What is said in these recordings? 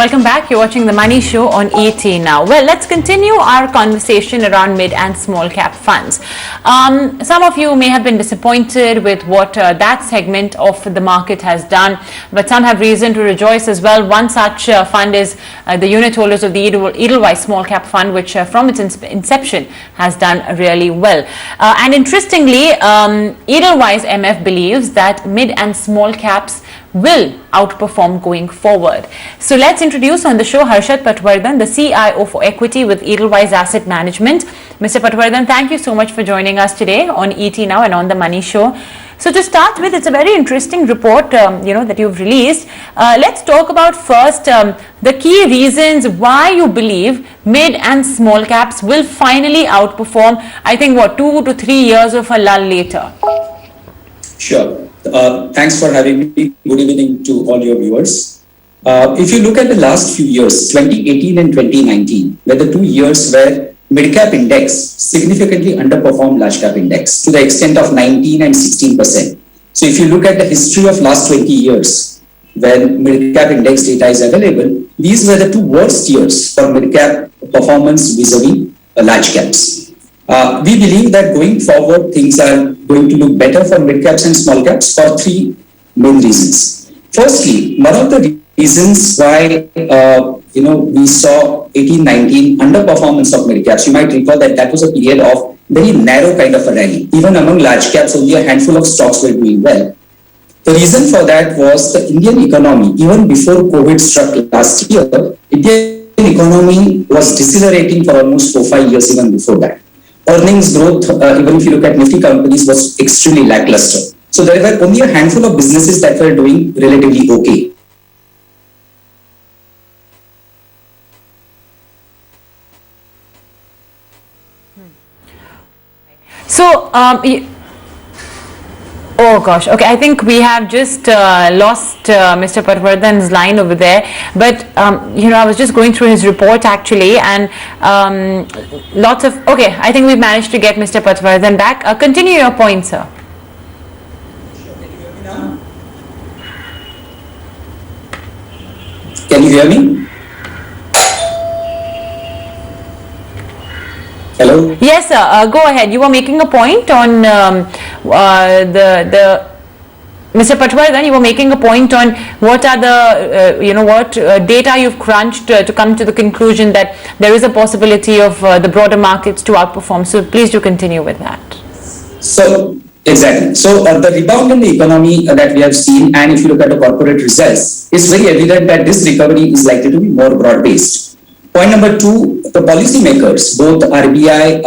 Welcome back. You're watching The Money Show on ET now. Well, let's continue our conversation around mid and small cap funds. Some of you may have been disappointed with what that segment of the market has done, but some have reason to rejoice as well. One such fund is the unit holders of the Edelweiss Small Cap Fund, which from its inception has done really well. And interestingly, Edelweiss MF believes that mid and small caps will outperform going forward. So let's introduce on the show Harshad Patwardhan, the CIO for Equity with Edelweiss Asset Management. Mr. Patwardhan, thank you so much for joining us today on ET Now and on The Money Show. So to start with, it's a very interesting report that you've released. Let's talk about first the key reasons why you believe mid and small caps will finally outperform, I think, 2 to 3 years of a lull later. Sure. Thanks for having me. Good evening to all your viewers. If you look at the last few years, 2018 and 2019 were the 2 years where mid-cap index significantly underperformed large-cap index to the extent of 19 and 16%. So if you look at the history of last 20 years, when mid-cap index data is available, these were the 2 worst years for mid-cap performance vis-a-vis large caps. We believe that going forward, things are going to look better for mid-caps and small caps for 3 main reasons. Firstly, one of the reasons why we saw 18-19 underperformance of mid-caps, you might recall that was a period of very narrow kind of a rally. Even among large caps, only a handful of stocks were doing well. The reason for that was the Indian economy. Even before COVID struck last year, Indian economy was decelerating for almost 4-5 years even before that. Earnings growth, even if you look at Nifty companies, was extremely lackluster. So there were only a handful of businesses that were doing relatively okay. So, oh gosh, okay, I think we have just lost Mr. Patwardhan's line over there, but I was just going through his report actually, and okay, I think we've managed to get Mr. Patwardhan back. Continue your point, sir. Can you hear me? Hello? Yes, sir. Go ahead. You were making a point on Mr. Patwardhan, you were making a point on what are the data you've crunched to come to the conclusion that there is a possibility of the broader markets to outperform. So please do continue with that. So exactly. So the rebound in the economy that we have seen, and if you look at the corporate results, it's very evident that this recovery is likely to be more broad-based. Point number 2, the policymakers, both RBI,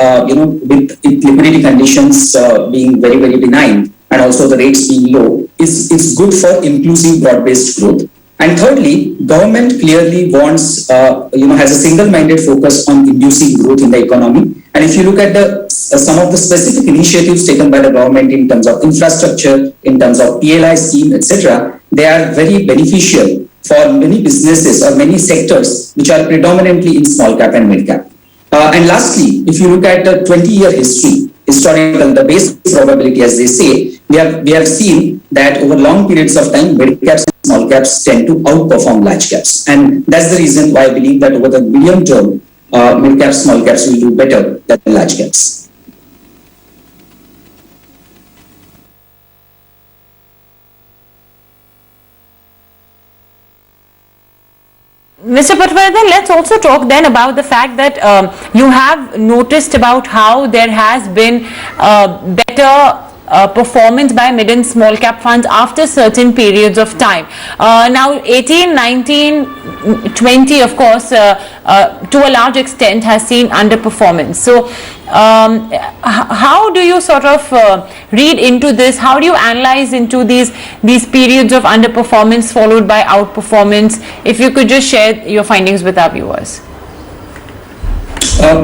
with liquidity conditions being very, very benign, and also the rates being low, is good for inclusive broad-based growth. And thirdly, government clearly wants, has a single-minded focus on inducing growth in the economy. And if you look at some of the specific initiatives taken by the government in terms of infrastructure, in terms of PLI scheme, etc., they are very beneficial for many businesses or many sectors which are predominantly in small cap and mid cap. And lastly, if you look at the 20-year historical, the base probability, as they say, we have seen that over long periods of time, mid caps and small caps tend to outperform large caps. And that's the reason why I believe that over the medium term, mid caps, small caps will do better than large caps. Mr. Patwardhan, let's also talk then about the fact that you have noticed about how there has been better performance by mid and small cap funds after certain periods of time. Now 18, 19, 20 of course to a large extent has seen underperformance. So how do you sort of read into this? How do you analyze into these periods of underperformance followed by outperformance? If you could just share your findings with our viewers.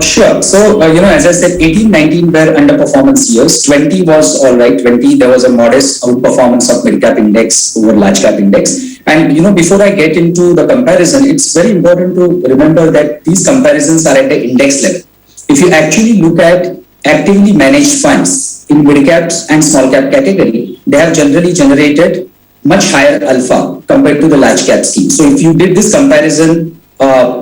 Sure. So, as I said, 18, 19 were underperformance years. 20 was all right. 20, there was a modest outperformance of mid-cap index over large-cap index. And, before I get into the comparison, it's very important to remember that these comparisons are at the index level. If you actually look at actively managed funds in mid-caps and small-cap category, they have generally generated much higher alpha compared to the large cap scheme. So if you did this comparison,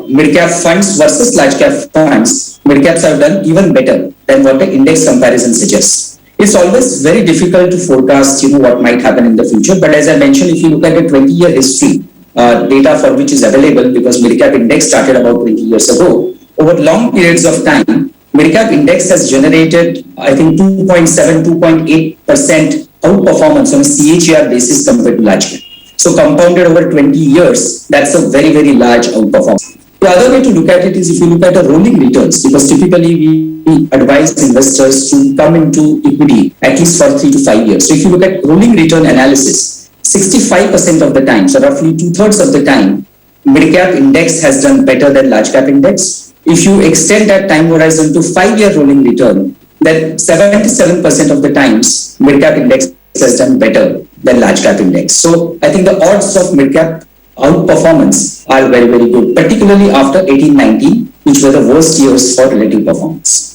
mid cap funds versus large cap funds, mid caps have done even better than what the index comparison suggests. It's always very difficult to forecast, what might happen in the future. But as I mentioned, if you look at a 20-year history, data for which is available, because mid-cap index started about 20 years ago, over long periods of time, mid-cap index has generated, I think, 2.7, 2.8% outperformance on a CAGR basis compared to large cap. So compounded over 20 years, that's a very, very large outperformance. The other way to look at it is if you look at the rolling returns, because typically we advise investors to come into equity at least for 3 to 5 years. So if you look at rolling return analysis, 65% of the time, so roughly 2/3 of the time, mid-cap index has done better than large cap index. If you extend that time horizon to 5-year rolling return, then 77% of the times, mid-cap index has done better than large cap index. So I think the odds of mid-cap outperformance are very, very good, particularly after 18-19, which were the worst years for relative performance.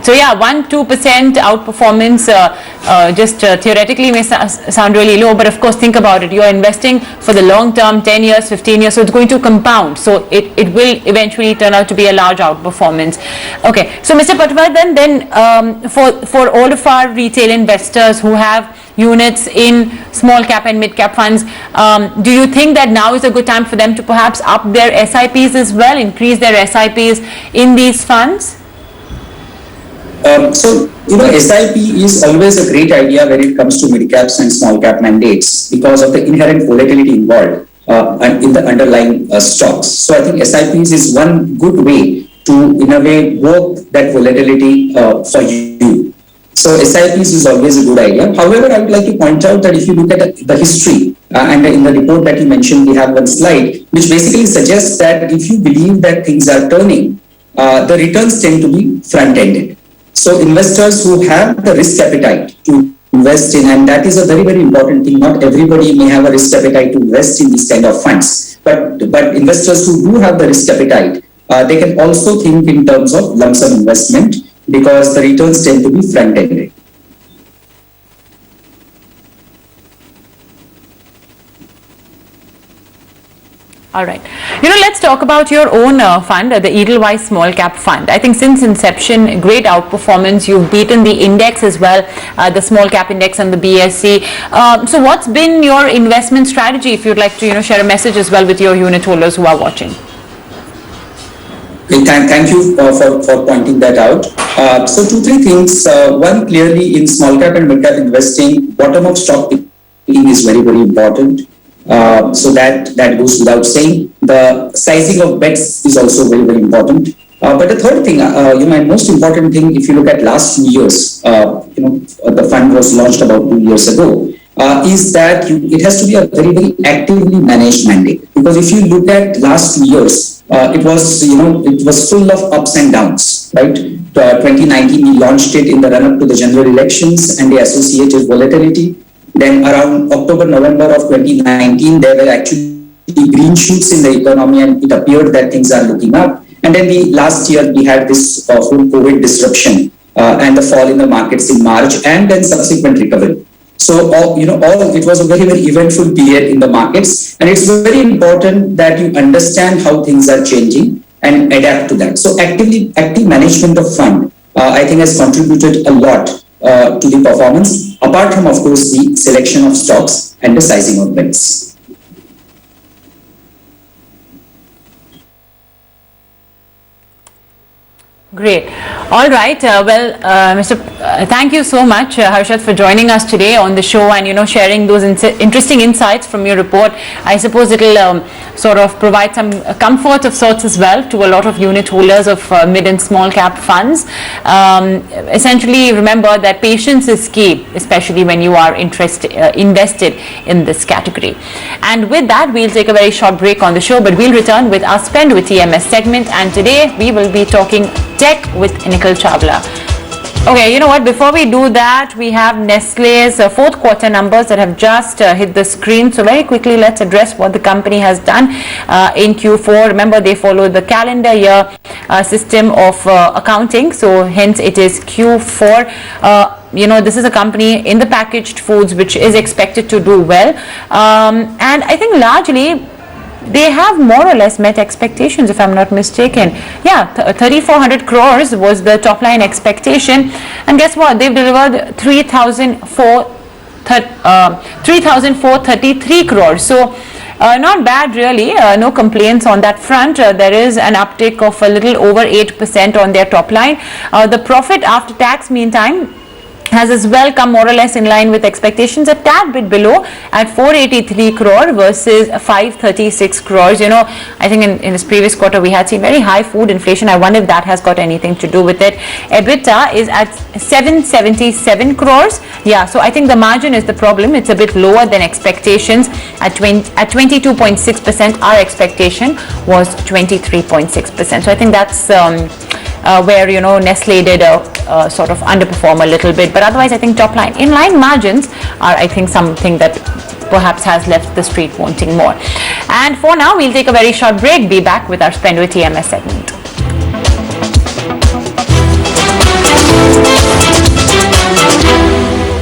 So yeah, 1-2% outperformance just theoretically may sound really low, but of course think about it. You're investing for the long term, 10 years, 15 years, so it's going to compound. So it will eventually turn out to be a large outperformance. Okay, so Mr. Patwardhan, then for all of our retail investors who have units in small cap and mid cap funds, do you think that now is a good time for them to perhaps up their SIPs as well, increase their SIPs in these funds? SIP is always a great idea when it comes to mid caps and small cap mandates because of the inherent volatility involved in the underlying stocks. So I think SIPs is one good way to, in a way, work that volatility for you. So SIPs is always a good idea. However, I would like to point out that if you look at the history and in the report that you mentioned, we have one slide which basically suggests that if you believe that things are turning, the returns tend to be front-ended. So investors who have the risk appetite to invest in, and that is a very, very important thing. Not everybody may have a risk appetite to invest in these kind of funds, but investors who do have the risk appetite, they can also think in terms of lump sum investment because the returns tend to be front-ended. All right. Let's talk about your own fund, the Edelweiss Small Cap Fund. I think since inception, great outperformance. You've beaten the index as well, the small cap index and the BSE. So what's been your investment strategy, if you'd like to share a message as well with your unit holders who are watching? Thank you for pointing that out. So 2-3 things. One, clearly in small cap and mid cap investing, bottom of stock picking is very, very important. So that goes without saying. The sizing of bets is also very, very important. But the third thing, my most important thing, if you look at last 2 years, the fund was launched about 2 years ago, is that it has to be a very, very actively managed mandate. Because if you look at last 2 years, it was full of ups and downs, right? 2019, we launched it in the run-up to the general elections and the associated volatility. Then around October, November of 2019, there were actually green shoots in the economy and it appeared that things are looking up. And then last year, we had this whole COVID disruption and the fall in the markets in March and then subsequent recovery. So, it was a very, very eventful period in the markets. And it's very important that you understand how things are changing and adapt to that. So active management of fund, I think has contributed a lot to the performance, apart from, of course, the selection of stocks and the sizing of bets. Great. All right. Thank you so much, Harshad, for joining us today on the show and, sharing those interesting insights from your report. I suppose it'll sort of provide some comfort of sorts as well to a lot of unit holders of mid and small cap funds. Essentially, remember that patience is key, especially when you are invested in this category. And with that, we'll take a very short break on the show, but we'll return with our Spend with EMS segment. And today we will be talking tech with Nikhil Chawla. Okay, you know what, before we do that, we have Nestle's fourth quarter numbers that have just hit the screen. So very quickly, let's address what the company has done in Q4. Remember, they follow the calendar year system of accounting. So hence it is Q4. This is a company in the packaged foods which is expected to do well. And I think largely they have more or less met expectations, if I'm not mistaken. Yeah, 3,400 crores was the top line expectation. And guess what? They've delivered 3,433 crores. So not bad really, no complaints on that front. There is an uptick of a little over 8% on their top line. The profit after tax, meantime, has as well come more or less in line with expectations, a tad bit below at 483 crore versus 536 crores. I think in this previous quarter we had seen very high food inflation. I wonder if that has got anything to do with it. EBITDA is at 777 crores. Yeah, so I think the margin is the problem. It's a bit lower than expectations at 22.6%. Our expectation was 23.6%. So I think that's where Nestle did sort of underperform a little bit, but otherwise I think top line in line margins are, I think, something that perhaps has left the street wanting more. And for now we'll take a very short break. Be back with our Spend with TMS segment.